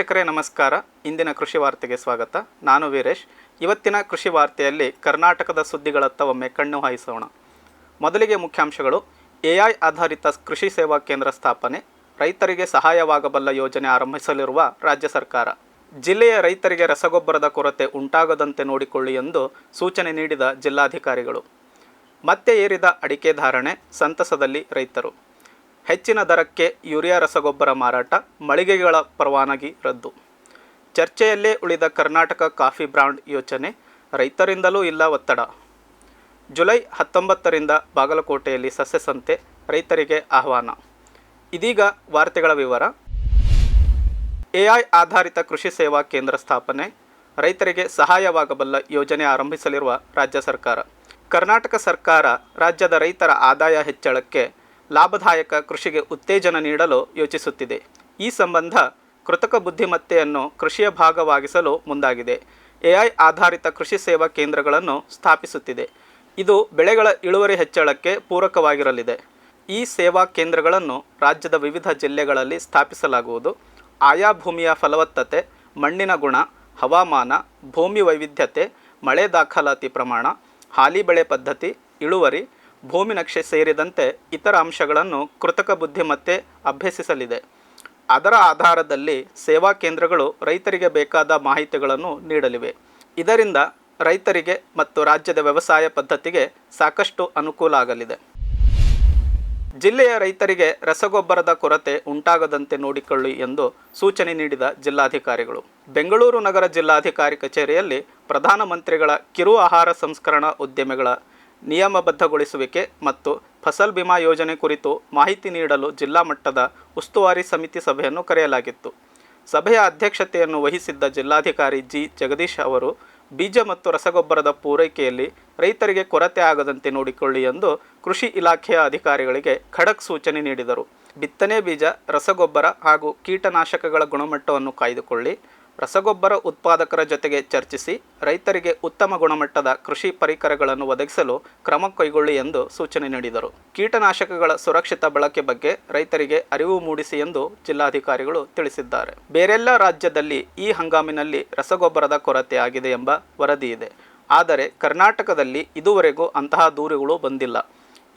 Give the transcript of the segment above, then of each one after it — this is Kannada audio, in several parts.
ವೀಕ್ಷಕರೇ ನಮಸ್ಕಾರ. ಇಂದಿನ ಕೃಷಿ ವಾರ್ತೆಗೆ ಸ್ವಾಗತ. ನಾನು ವೀರೇಶ್. ಇವತ್ತಿನ ಕೃಷಿ ವಾರ್ತೆಯಲ್ಲಿ ಕರ್ನಾಟಕದ ಸುದ್ದಿಗಳತ್ತ ಒಮ್ಮೆ ಕಣ್ಣು ಹಾಯಿಸೋಣ. ಮೊದಲಿಗೆ ಮುಖ್ಯಾಂಶಗಳು. AI ಆಧಾರಿತ ಕೃಷಿ ಸೇವಾ ಕೇಂದ್ರ ಸ್ಥಾಪನೆ, ರೈತರಿಗೆ ಸಹಾಯವಾಗಬಲ್ಲ ಯೋಜನೆ ಆರಂಭಿಸಲಿರುವ ರಾಜ್ಯ ಸರ್ಕಾರ. ಜಿಲ್ಲೆಯ ರೈತರಿಗೆ ರಸಗೊಬ್ಬರದ ಕೊರತೆ ಉಂಟಾಗದಂತೆ ನೋಡಿಕೊಳ್ಳಿ ಎಂದು ಸೂಚನೆ ನೀಡಿದ ಜಿಲ್ಲಾಧಿಕಾರಿಗಳು. ಮತ್ತೆ ಏರಿದ ಅಡಿಕೆ ಧಾರಣೆ, ಸಂತಸದಲ್ಲಿ ರೈತರು. ಹೆಚ್ಚಿನ ದರಕ್ಕೆ ಯೂರಿಯಾ ರಸಗೊಬ್ಬರ ಮಾರಾಟ, ಮಳಿಗೆಗಳ ಪರವಾನಗಿ ರದ್ದು. ಚರ್ಚೆಯಲ್ಲೇ ಉಳಿದ ಕರ್ನಾಟಕ ಕಾಫಿ ಬ್ರಾಂಡ್ ಯೋಚನೆ, ರೈತರಿಂದಲೂ ಇಲ್ಲ ಒತ್ತಡ. ಜುಲೈ 19ರಿಂದ ಬಾಗಲಕೋಟೆಯಲ್ಲಿ ಸಸ್ಯ ಸಂತೆ, ರೈತರಿಗೆ ಆಹ್ವಾನ. ಇದೀಗ ವಾರ್ತೆಗಳ ವಿವರ. AI ಆಧಾರಿತ ಕೃಷಿ ಸೇವಾ ಕೇಂದ್ರ ಸ್ಥಾಪನೆ, ರೈತರಿಗೆ ಸಹಾಯವಾಗಬಲ್ಲ ಯೋಜನೆ ಆರಂಭಿಸಲಿರುವ ರಾಜ್ಯ ಸರ್ಕಾರ. ಕರ್ನಾಟಕ ಸರ್ಕಾರ ರಾಜ್ಯದ ರೈತರ ಆದಾಯ ಹೆಚ್ಚಳಕ್ಕೆ, ಲಾಭದಾಯಕ ಕೃಷಿಗೆ ಉತ್ತೇಜನ ನೀಡಲು ಯೋಚಿಸುತ್ತಿದೆ. ಈ ಸಂಬಂಧ ಕೃತಕ ಬುದ್ಧಿಮತ್ತೆಯನ್ನು ಕೃಷಿಯ ಭಾಗವಾಗಿಸಲು ಮುಂದಾಗಿದೆ. AI ಆಧಾರಿತ ಕೃಷಿ ಸೇವಾ ಕೇಂದ್ರಗಳನ್ನು ಸ್ಥಾಪಿಸುತ್ತಿದೆ. ಇದು ಬೆಳೆಗಳ ಇಳುವರಿ ಹೆಚ್ಚಳಕ್ಕೆ ಪೂರಕವಾಗಿರಲಿದೆ. ಈ ಸೇವಾ ಕೇಂದ್ರಗಳನ್ನು ರಾಜ್ಯದ ವಿವಿಧ ಜಿಲ್ಲೆಗಳಲ್ಲಿ ಸ್ಥಾಪಿಸಲಾಗುವುದು. ಆಯಾ ಭೂಮಿಯ ಫಲವತ್ತತೆ, ಮಣ್ಣಿನ ಗುಣ, ಹವಾಮಾನ, ಭೂಮಿ ವೈವಿಧ್ಯತೆ, ಮಳೆ ದಾಖಲಾತಿ ಪ್ರಮಾಣ, ಹಾಲಿ ಬೆಳೆ ಪದ್ಧತಿ, ಇಳುವರಿ, ಭೂಮಿ ನಕ್ಷೆ ಸೇರಿದಂತೆ ಇತರ ಅಂಶಗಳನ್ನು ಕೃತಕ ಬುದ್ಧಿಮತ್ತೆ ಅಭ್ಯಸಿಸಲಿದೆ. ಅದರ ಆಧಾರದಲ್ಲಿ ಸೇವಾ ಕೇಂದ್ರಗಳು ರೈತರಿಗೆ ಬೇಕಾದ ಮಾಹಿತಿಗಳನ್ನು ನೀಡಲಿವೆ. ಇದರಿಂದ ರೈತರಿಗೆ ಮತ್ತು ರಾಜ್ಯದ ವ್ಯವಸಾಯ ಪದ್ಧತಿಗೆ ಸಾಕಷ್ಟು ಅನುಕೂಲ ಆಗಲಿದೆ. ಜಿಲ್ಲೆಯ ರೈತರಿಗೆ ರಸಗೊಬ್ಬರದ ಕೊರತೆ ಉಂಟಾಗದಂತೆ ನೋಡಿಕೊಳ್ಳಿ ಎಂದು ಸೂಚನೆ ನೀಡಿದ ಜಿಲ್ಲಾಧಿಕಾರಿಗಳು. ಬೆಂಗಳೂರು ನಗರ ಜಿಲ್ಲಾಧಿಕಾರಿ ಕಚೇರಿಯಲ್ಲಿ ಪ್ರಧಾನಮಂತ್ರಿಗಳ ಕಿರು ಆಹಾರ ಸಂಸ್ಕರಣಾ ಉದ್ಯಮಿಗಳ ನಿಯಮಬದ್ಧಗೊಳಿಸುವಿಕೆ ಮತ್ತು ಫಸಲ್ ಬಿಮಾ ಯೋಜನೆ ಕುರಿತು ಮಾಹಿತಿ ನೀಡಲು ಜಿಲ್ಲಾ ಮಟ್ಟದ ಉಸ್ತುವಾರಿ ಸಮಿತಿ ಸಭೆಯನ್ನು ಕರೆಯಲಾಗಿತ್ತು. ಸಭೆಯ ಅಧ್ಯಕ್ಷತೆಯನ್ನು ವಹಿಸಿದ್ದ ಜಿಲ್ಲಾಧಿಕಾರಿ ಜಿ. ಜಗದೀಶ್ ಅವರು ಬೀಜ ಮತ್ತು ರಸಗೊಬ್ಬರದ ಪೂರೈಕೆಯಲ್ಲಿ ರೈತರಿಗೆ ಕೊರತೆ ಆಗದಂತೆ ನೋಡಿಕೊಳ್ಳಿ ಎಂದು ಕೃಷಿ ಇಲಾಖೆಯ ಅಧಿಕಾರಿಗಳಿಗೆ ಖಡಕ್ ಸೂಚನೆ ನೀಡಿದರು. ಬಿತ್ತನೆ ಬೀಜ, ರಸಗೊಬ್ಬರ ಹಾಗೂ ಕೀಟನಾಶಕಗಳ ಗುಣಮಟ್ಟವನ್ನು ಕಾಯ್ದುಕೊಳ್ಳಿ, ರಸಗೊಬ್ಬರ ಉತ್ಪಾದಕರ ಜೊತೆಗೆ ಚರ್ಚಿಸಿ ರೈತರಿಗೆ ಉತ್ತಮ ಗುಣಮಟ್ಟದ ಕೃಷಿ ಪರಿಕರಗಳನ್ನು ಒದಗಿಸಲು ಕ್ರಮ ಕೈಗೊಳ್ಳಿ ಎಂದು ಸೂಚನೆ ನೀಡಿದರು. ಕೀಟನಾಶಕಗಳ ಸುರಕ್ಷಿತ ಬಳಕೆ ಬಗ್ಗೆ ರೈತರಿಗೆ ಅರಿವು ಮೂಡಿಸಿ ಎಂದು ಜಿಲ್ಲಾಧಿಕಾರಿಗಳು ತಿಳಿಸಿದ್ದಾರೆ. ಬೇರೆಲ್ಲ ರಾಜ್ಯದಲ್ಲಿ ಈ ಹಂಗಾಮಿನಲ್ಲಿ ರಸಗೊಬ್ಬರದ ಕೊರತೆ ಆಗಿದೆ ಎಂಬ ವರದಿ ಇದೆ. ಆದರೆ ಕರ್ನಾಟಕದಲ್ಲಿ ಇದುವರೆಗೂ ಅಂತಹ ದೂರುಗಳು ಬಂದಿಲ್ಲ.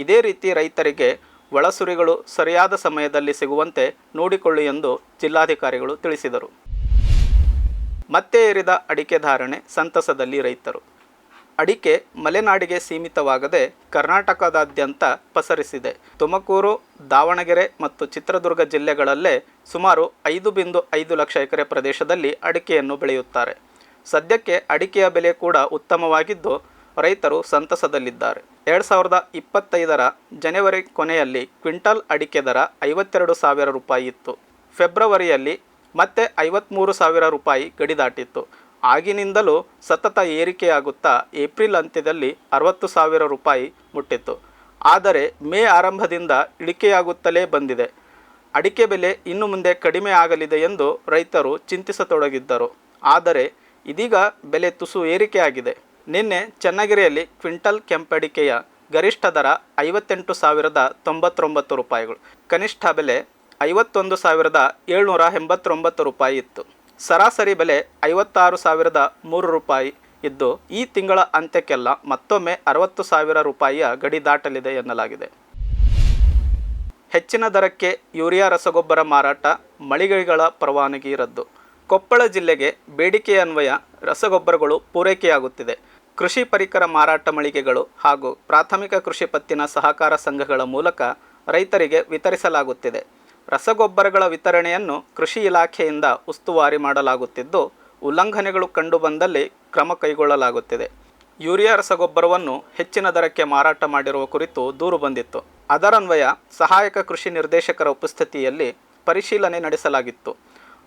ಇದೇ ರೀತಿ ರೈತರಿಗೆ ಒಳಸುರಿಗಳು ಸರಿಯಾದ ಸಮಯದಲ್ಲಿ ಸಿಗುವಂತೆ ನೋಡಿಕೊಳ್ಳಿ ಎಂದು ಜಿಲ್ಲಾಧಿಕಾರಿಗಳು ತಿಳಿಸಿದರು. ಮತ್ತೆ ಏರಿದ ಅಡಿಕೆ ಧಾರಣೆ, ಸಂತಸದಲ್ಲಿ ರೈತರು. ಅಡಿಕೆ ಮಲೆನಾಡಿಗೆ ಸೀಮಿತವಾಗದೆ ಕರ್ನಾಟಕದಾದ್ಯಂತ ಪಸರಿಸಿದೆ. ತುಮಕೂರು, ದಾವಣಗೆರೆ ಮತ್ತು ಚಿತ್ರದುರ್ಗ ಜಿಲ್ಲೆಗಳಲ್ಲೇ ಸುಮಾರು 5.5 ಲಕ್ಷ ಎಕರೆ ಪ್ರದೇಶದಲ್ಲಿ ಅಡಿಕೆಯನ್ನು ಬೆಳೆಯುತ್ತಾರೆ. ಸದ್ಯಕ್ಕೆ ಅಡಿಕೆಯ ಬೆಲೆ ಕೂಡ ಉತ್ತಮವಾಗಿದ್ದು ರೈತರು ಸಂತಸದಲ್ಲಿದ್ದಾರೆ. 2025ರ ಜನವರಿ ಕೊನೆಯಲ್ಲಿ ಕ್ವಿಂಟಲ್ ಅಡಿಕೆ ದರ 52,000 ರೂಪಾಯಿ ಇತ್ತು. ಫೆಬ್ರವರಿಯಲ್ಲಿ ಮತ್ತೆ 53,000 ರೂಪಾಯಿ ಗಡಿ ದಾಟಿತ್ತು. ಆಗಿನಿಂದಲೂ ಸತತ ಏರಿಕೆಯಾಗುತ್ತಾ ಏಪ್ರಿಲ್ ಅಂತ್ಯದಲ್ಲಿ 60,000 ರೂಪಾಯಿ ಮುಟ್ಟಿತ್ತು. ಆದರೆ ಮೇ ಆರಂಭದಿಂದ ಇಳಿಕೆಯಾಗುತ್ತಲೇ ಬಂದಿದೆ. ಅಡಿಕೆ ಬೆಲೆ ಇನ್ನು ಮುಂದೆ ಕಡಿಮೆ ಆಗಲಿದೆ ಎಂದು ರೈತರು ಚಿಂತಿಸತೊಡಗಿದ್ದರು. ಆದರೆ ಇದೀಗ ಬೆಲೆ ತುಸು ಏರಿಕೆಯಾಗಿದೆ. ನಿನ್ನೆ ಚನ್ನಗಿರಿಯಲ್ಲಿ ಕ್ವಿಂಟಲ್ ಕೆಂಪಡಿಕೆಯ ಗರಿಷ್ಠ ದರ 58,099 ರೂಪಾಯಿಗಳು, ಕನಿಷ್ಠ ಬೆಲೆ 51,789 ರೂಪಾಯಿ ಇತ್ತು. ಸರಾಸರಿ ಬೆಲೆ 56,003 ರೂಪಾಯಿ ಇದ್ದು ಈ ತಿಂಗಳ ಅಂತ್ಯಕ್ಕೆಲ್ಲ ಮತ್ತೊಮ್ಮೆ 60,000 ರೂಪಾಯಿಯ ಗಡಿ ದಾಟಲಿದೆ ಎನ್ನಲಾಗಿದೆ. ಹೆಚ್ಚಿನ ದರಕ್ಕೆ ಯೂರಿಯಾ ರಸಗೊಬ್ಬರ ಮಾರಾಟ, ಮಳಿಗೆಗಳ ಪರವಾನಗಿ ರದ್ದು. ಕೊಪ್ಪಳ ಜಿಲ್ಲೆಗೆ ಬೇಡಿಕೆಯನ್ವಯ ರಸಗೊಬ್ಬರಗಳು ಪೂರೈಕೆಯಾಗುತ್ತಿದೆ. ಕೃಷಿ ಪರಿಕರ ಮಾರಾಟ ಮಳಿಗೆಗಳು ಹಾಗೂ ಪ್ರಾಥಮಿಕ ಕೃಷಿ ಪತ್ತಿನ ಸಹಕಾರ ಸಂಘಗಳ ಮೂಲಕ ರೈತರಿಗೆ ವಿತರಿಸಲಾಗುತ್ತಿದೆ. ರಸಗೊಬ್ಬರಗಳ ವಿತರಣೆಯನ್ನು ಕೃಷಿ ಇಲಾಖೆಯಿಂದ ಉಸ್ತುವಾರಿ ಮಾಡಲಾಗುತ್ತಿದ್ದು ಉಲ್ಲಂಘನೆಗಳು ಕಂಡುಬಂದಲ್ಲಿ ಕ್ರಮ ಕೈಗೊಳ್ಳಲಾಗುತ್ತಿದೆ. ಯೂರಿಯಾ ರಸಗೊಬ್ಬರವನ್ನು ಹೆಚ್ಚಿನ ದರಕ್ಕೆ ಮಾರಾಟ ಮಾಡಿರುವ ಕುರಿತು ದೂರು ಬಂದಿತ್ತು. ಅದರನ್ವಯ ಸಹಾಯಕ ಕೃಷಿ ನಿರ್ದೇಶಕರ ಉಪಸ್ಥಿತಿಯಲ್ಲಿ ಪರಿಶೀಲನೆ ನಡೆಸಲಾಗಿತ್ತು.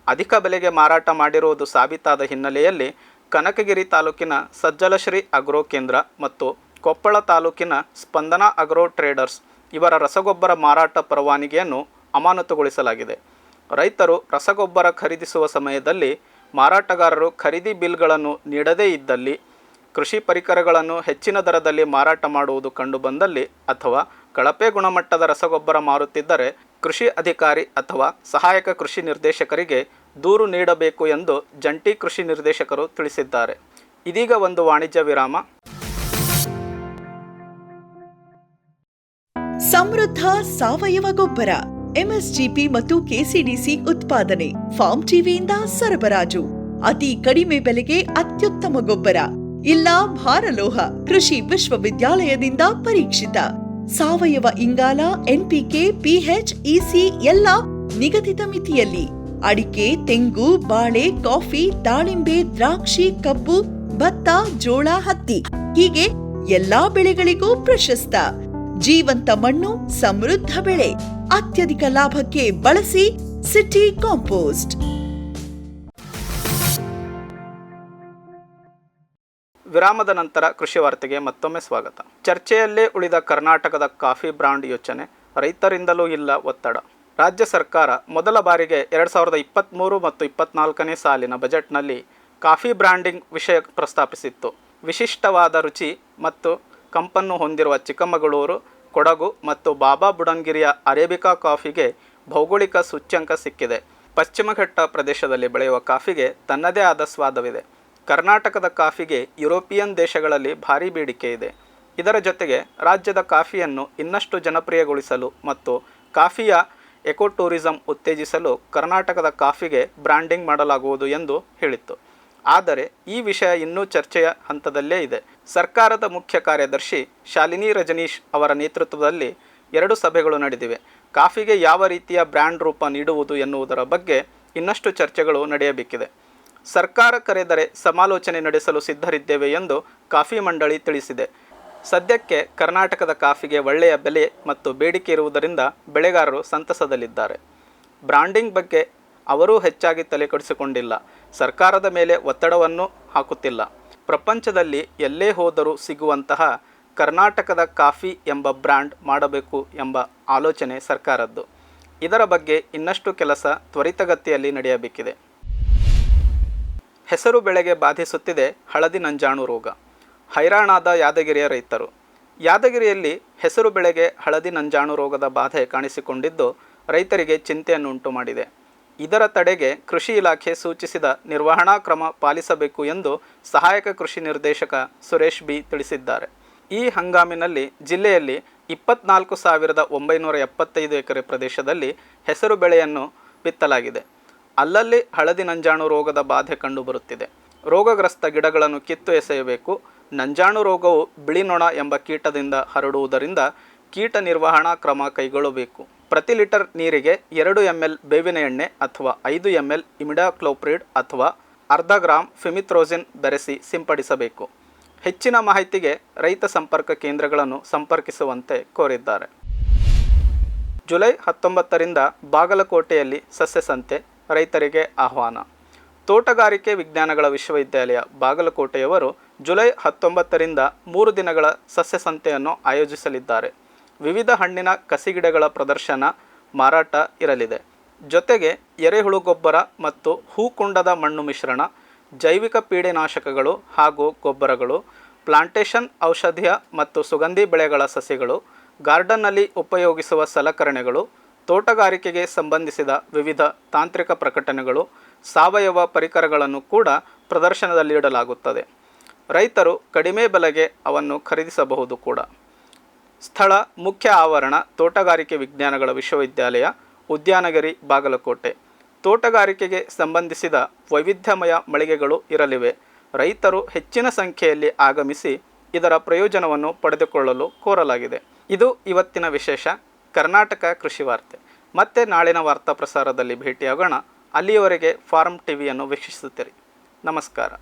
ಅಧಿಕ ಬೆಲೆಗೆ ಮಾರಾಟ ಮಾಡಿರುವುದು ಸಾಬೀತಾದ ಹಿನ್ನೆಲೆಯಲ್ಲಿ ಕನಕಗಿರಿ ತಾಲೂಕಿನ ಸಜ್ಜಲಶ್ರೀ ಅಗ್ರೋ ಕೇಂದ್ರ ಮತ್ತು ಕೊಪ್ಪಳ ತಾಲೂಕಿನ ಸ್ಪಂದನಾ ಅಗ್ರೋ ಟ್ರೇಡರ್ಸ್ ಇವರ ರಸಗೊಬ್ಬರ ಮಾರಾಟ ಪರವಾನಗಿಯನ್ನು ಅಮಾನತುಗೊಳಿಸಲಾಗಿದೆ. ರೈತರು ರಸಗೊಬ್ಬರ ಖರೀದಿಸುವ ಸಮಯದಲ್ಲಿ ಮಾರಾಟಗಾರರು ಖರೀದಿ ಬಿಲ್ಗಳನ್ನು ನೀಡದೇ ಇದ್ದಲ್ಲಿ, ಕೃಷಿ ಪರಿಕರಗಳನ್ನು ಹೆಚ್ಚಿನ ದರದಲ್ಲಿ ಮಾರಾಟ ಮಾಡುವುದು ಕಂಡುಬಂದಲ್ಲಿ ಅಥವಾ ಕಳಪೆ ಗುಣಮಟ್ಟದ ರಸಗೊಬ್ಬರ ಮಾರುತ್ತಿದ್ದರೆ ಕೃಷಿ ಅಧಿಕಾರಿ ಅಥವಾ ಸಹಾಯಕ ಕೃಷಿ ನಿರ್ದೇಶಕರಿಗೆ ದೂರು ನೀಡಬೇಕು ಎಂದು ಜಂಟಿ ಕೃಷಿ ನಿರ್ದೇಶಕರು ತಿಳಿಸಿದ್ದಾರೆ. ಇದೀಗ ಒಂದು ವಾಣಿಜ್ಯ ವಿರಾಮ. ಸಮೃದ್ಧ ಸಾವಯವ ಗೊಬ್ಬರ, ಎಂಎಸ್ಜಿಪಿ ಮತ್ತು ಕೆಸಿಡಿಸಿ ಉತ್ಪಾದನೆ, ಫಾರ್ಮ್ ಟಿವಿಯಿಂದ ಸರಬರಾಜು, ಅತಿ ಕಡಿಮೆ ಬೆಲೆಗೆ ಅತ್ಯುತ್ತಮ ಗೊಬ್ಬರ, ಇಲ್ಲ ಭಾರಲೋಹ, ಕೃಷಿ ವಿಶ್ವವಿದ್ಯಾಲಯದಿಂದ ಪರೀಕ್ಷಿತ ಸಾವಯವ ಇಂಗಾಲ, ಎನ್ಪಿಕೆ, ಪಿಎಚ್, ಇಸಿ ಎಲ್ಲ ನಿಗದಿತ ಮಿತಿಯಲ್ಲಿ. ಅಡಿಕೆ, ತೆಂಗು, ಬಾಳೆ, ಕಾಫಿ, ದಾಳಿಂಬೆ, ದ್ರಾಕ್ಷಿ, ಕಬ್ಬು, ಭತ್ತ, ಜೋಳ, ಹತ್ತಿ ಹೀಗೆ ಎಲ್ಲಾ ಬೆಳೆಗಳಿಗೂ ಪ್ರಶಸ್ತ. ಜೀವಂತ ಮಣ್ಣು, ಸಮೃದ್ಧ ಬೆಳೆ, ಅತ್ಯಧಿಕ ಲಾಭಕ್ಕೆ ಬಳಸಿ ಸಿಟಿ ಕಾಂಪೋಸ್ಟ್. ವಿರಾಮದ ನಂತರ ಕೃಷಿ ವಾರ್ತೆಗೆ ಮತ್ತೊಮ್ಮೆ ಸ್ವಾಗತ. ಚರ್ಚೆಯಲ್ಲೇ ಉಳಿದ ಕರ್ನಾಟಕದ ಕಾಫಿ ಬ್ರಾಂಡ್ ಯೋಚನೆ, ರೈತರಿಂದಲೂ ಇಲ್ಲ ಒತ್ತಡ. ರಾಜ್ಯ ಸರ್ಕಾರ ಮೊದಲ ಬಾರಿಗೆ 2023 ಮತ್ತು 24ನೇ ಸಾಲಿನ ಬಜೆಟ್ನಲ್ಲಿ ಕಾಫಿ ಬ್ರ್ಯಾಂಡಿಂಗ್ ವಿಷಯ ಪ್ರಸ್ತಾಪಿಸಿತ್ತು. ವಿಶಿಷ್ಟವಾದ ರುಚಿ ಮತ್ತು ಕಂಪನ್ನು ಹೊಂದಿರುವ ಚಿಕ್ಕಮಗಳೂರು, ಕೊಡಗು ಮತ್ತು ಬಾಬಾ ಬುಡನ್ಗಿರಿಯ ಅರೇಬಿಕಾ ಕಾಫಿಗೆ ಭೌಗೋಳಿಕ ಸೂಚ್ಯಂಕ ಸಿಕ್ಕಿದೆ. ಪಶ್ಚಿಮ ಘಟ್ಟ ಪ್ರದೇಶದಲ್ಲಿ ಬೆಳೆಯುವ ಕಾಫಿಗೆ ತನ್ನದೇ ಆದ ಸ್ವಾದವಿದೆ. ಕರ್ನಾಟಕದ ಕಾಫಿಗೆ ಯುರೋಪಿಯನ್ ದೇಶಗಳಲ್ಲಿ ಭಾರೀ ಬೇಡಿಕೆ ಇದೆ. ಇದರ ಜೊತೆಗೆ ರಾಜ್ಯದ ಕಾಫಿಯನ್ನು ಇನ್ನಷ್ಟು ಜನಪ್ರಿಯಗೊಳಿಸಲು ಮತ್ತು ಕಾಫಿಯ ಎಕೋ ಟೂರಿಸಂ ಉತ್ತೇಜಿಸಲು ಕರ್ನಾಟಕದ ಕಾಫಿಗೆ ಬ್ರ್ಯಾಂಡಿಂಗ್ ಮಾಡಲಾಗುವುದು ಎಂದು ಹೇಳಿತ್ತು. ಆದರೆ ಈ ವಿಷಯ ಇನ್ನೂ ಚರ್ಚೆಯ ಹಂತದಲ್ಲೇ ಇದೆ. ಸರ್ಕಾರದ ಮುಖ್ಯ ಕಾರ್ಯದರ್ಶಿ ಶಾಲಿನಿ ರಜನೀಶ್ ಅವರ ನೇತೃತ್ವದಲ್ಲಿ 2 ಸಭೆಗಳು ನಡೆದಿವೆ. ಕಾಫಿಗೆ ಯಾವ ರೀತಿಯ ಬ್ರ್ಯಾಂಡ್ ರೂಪ ನೀಡುವುದು ಎನ್ನುವುದರ ಬಗ್ಗೆ ಇನ್ನಷ್ಟು ಚರ್ಚೆಗಳು ನಡೆಯಬೇಕಿದೆ. ಸರ್ಕಾರ ಕರೆದರೆ ಸಮಾಲೋಚನೆ ನಡೆಸಲು ಸಿದ್ಧರಿದ್ದೇವೆ ಎಂದು ಕಾಫಿ ಮಂಡಳಿ ತಿಳಿಸಿದೆ. ಸದ್ಯಕ್ಕೆ ಕರ್ನಾಟಕದ ಕಾಫಿಗೆ ಒಳ್ಳೆಯ ಬೆಲೆ ಮತ್ತು ಬೇಡಿಕೆ ಇರುವುದರಿಂದ ಬೆಳೆಗಾರರು ಸಂತಸದಲ್ಲಿದ್ದಾರೆ. ಬ್ರಾಂಡಿಂಗ್ ಬಗ್ಗೆ ಅವರೂ ಹೆಚ್ಚಾಗಿ ತಲೆಕೆಡಿಸಿಕೊಂಡಿಲ್ಲ. ಸರ್ಕಾರದ ಮೇಲೆ ಒತ್ತಡವನ್ನು ಹಾಕುತ್ತಿಲ್ಲ. ಪ್ರಪಂಚದಲ್ಲಿ ಎಲ್ಲೇ ಹೋದರೂ ಸಿಗುವಂತಹ ಕರ್ನಾಟಕದ ಕಾಫಿ ಎಂಬ ಬ್ರ್ಯಾಂಡ್ ಮಾಡಬೇಕು ಎಂಬ ಆಲೋಚನೆ ಸರ್ಕಾರದ್ದು. ಇದರ ಬಗ್ಗೆ ಇನ್ನಷ್ಟು ಕೆಲಸ ತ್ವರಿತಗತಿಯಲ್ಲಿ ನಡೆಯಬೇಕಿದೆ. ಹೆಸರು ಬೆಳೆಗೆ ಬಾಧಿಸುತ್ತಿದೆ ಹಳದಿ ನಂಜಾಣು ರೋಗ. ಹೈರಾಣಾದ ಯಾದಗಿರಿಯ ರೈತರು. ಯಾದಗಿರಿಯಲ್ಲಿ ಹೆಸರು ಬೆಳೆಗೆ ಹಳದಿ ನಂಜಾಣು ರೋಗದ ಬಾಧೆ ಕಾಣಿಸಿಕೊಂಡಿದ್ದು ರೈತರಿಗೆ ಚಿಂತೆಯನ್ನುಂಟು ಮಾಡಿದೆ. ಇದರ ತಡೆಗೆ ಕೃಷಿ ಇಲಾಖೆ ಸೂಚಿಸಿದ ನಿರ್ವಹಣಾ ಕ್ರಮ ಪಾಲಿಸಬೇಕು ಎಂದು ಸಹಾಯಕ ಕೃಷಿ ನಿರ್ದೇಶಕ ಸುರೇಶ್ ಬಿ ತಿಳಿಸಿದ್ದಾರೆ. ಈ ಹಂಗಾಮಿನಲ್ಲಿ ಜಿಲ್ಲೆಯಲ್ಲಿ 24,975 ಎಕರೆ ಪ್ರದೇಶದಲ್ಲಿ ಹೆಸರು ಬೆಳೆಯನ್ನು ಬಿತ್ತಲಾಗಿದೆ. ಅಲ್ಲಲ್ಲಿ ಹಳದಿ ನಂಜಾಣು ರೋಗದ ಬಾಧೆ ಕಂಡುಬರುತ್ತಿದೆ. ರೋಗಗ್ರಸ್ತ ಗಿಡಗಳನ್ನು ಕಿತ್ತು ಎಸೆಯಬೇಕು. ನಂಜಾಣು ರೋಗವು ಬಿಳಿ ನೊಣ ಎಂಬ ಕೀಟದಿಂದ ಹರಡುವುದರಿಂದ ಕೀಟ ನಿರ್ವಹಣಾ ಕ್ರಮ ಕೈಗೊಳ್ಳಬೇಕು. ಪ್ರತಿ ಲೀಟರ್ ನೀರಿಗೆ 2 ml ಬೇವಿನ ಎಣ್ಣೆ ಅಥವಾ 5 ml ಇಮಿಡಾಕ್ಲೋಪ್ರಿಡ್ ಅಥವಾ ಅರ್ಧ ಗ್ರಾಂ ಫಿಮಿಥ್ರೋಜಿನ್ ಬೆರೆಸಿ ಸಿಂಪಡಿಸಬೇಕು. ಹೆಚ್ಚಿನ ಮಾಹಿತಿಗೆ ರೈತ ಸಂಪರ್ಕ ಕೇಂದ್ರಗಳನ್ನು ಸಂಪರ್ಕಿಸುವಂತೆ ಕೋರಿದ್ದಾರೆ. ಜುಲೈ 19ರಿಂದ ಬಾಗಲಕೋಟೆಯಲ್ಲಿ ಸಸ್ಯ ಸಂತೆ, ರೈತರಿಗೆ ಆಹ್ವಾನ. ತೋಟಗಾರಿಕೆ ವಿಜ್ಞಾನಗಳ ವಿಶ್ವವಿದ್ಯಾಲಯ ಬಾಗಲಕೋಟೆಯವರು ಜುಲೈ 19ರಿಂದ 3 ದಿನಗಳ ಸಸ್ಯ ಸಂತೆಯನ್ನು ಆಯೋಜಿಸಲಿದ್ದಾರೆ. ವಿವಿಧ ಹಣ್ಣಿನ ಕಸಿಗಿಡಗಳ ಪ್ರದರ್ಶನ, ಮಾರಾಟ ಇರಲಿದೆ. ಜೊತೆಗೆ ಎರೆಹುಳು ಗೊಬ್ಬರ ಮತ್ತು ಹೂಕುಂಡದ ಮಣ್ಣು ಮಿಶ್ರಣ, ಜೈವಿಕ ಪೀಡೆನಾಶಕಗಳು ಹಾಗೂ ಗೊಬ್ಬರಗಳು, ಪ್ಲಾಂಟೇಷನ್ ಔಷಧೀಯ ಮತ್ತು ಸುಗಂಧಿ ಬೆಳೆಗಳ ಸಸಿಗಳು, ಗಾರ್ಡನ್ನಲ್ಲಿ ಉಪಯೋಗಿಸುವ ಸಲಕರಣೆಗಳು, ತೋಟಗಾರಿಕೆಗೆ ಸಂಬಂಧಿಸಿದ ವಿವಿಧ ತಾಂತ್ರಿಕ ಪ್ರಕಟಣೆಗಳು, ಸಾವಯವ ಪರಿಕರಗಳನ್ನು ಕೂಡ ಪ್ರದರ್ಶನದಲ್ಲಿಡಲಾಗುತ್ತದೆ. ರೈತರು ಕಡಿಮೆ ಬೆಲೆಗೆ ಅವನ್ನು ಖರೀದಿಸಬಹುದು ಕೂಡ. ಸ್ಥಳ: ಮುಖ್ಯ ಆವರಣ, ತೋಟಗಾರಿಕೆ ವಿಜ್ಞಾನಗಳ ವಿಶ್ವವಿದ್ಯಾಲಯ, ಉದ್ಯಾನಗಿರಿ, ಬಾಗಲಕೋಟೆ. ತೋಟಗಾರಿಕೆಗೆ ಸಂಬಂಧಿಸಿದ ವೈವಿಧ್ಯಮಯ ಮಳಿಗೆಗಳು ಇರಲಿವೆ. ರೈತರು ಹೆಚ್ಚಿನ ಸಂಖ್ಯೆಯಲ್ಲಿ ಆಗಮಿಸಿ ಇದರ ಪ್ರಯೋಜನವನ್ನು ಪಡೆದುಕೊಳ್ಳಲು ಕೋರಲಾಗಿದೆ. ಇದು ಇವತ್ತಿನ ವಿಶೇಷ ಕರ್ನಾಟಕ ಕೃಷಿ ವಾರ್ತೆ. ಮತ್ತೆ ನಾಳಿನ ವಾರ್ತಾ ಪ್ರಸಾರದಲ್ಲಿ ಭೇಟಿಯಾಗೋಣ. ಅಲ್ಲಿಯವರೆಗೆ ಫಾರ್ಮ್ ಟಿವಿಯನ್ನು ವೀಕ್ಷಿಸುತ್ತೀರಿ. ನಮಸ್ಕಾರ.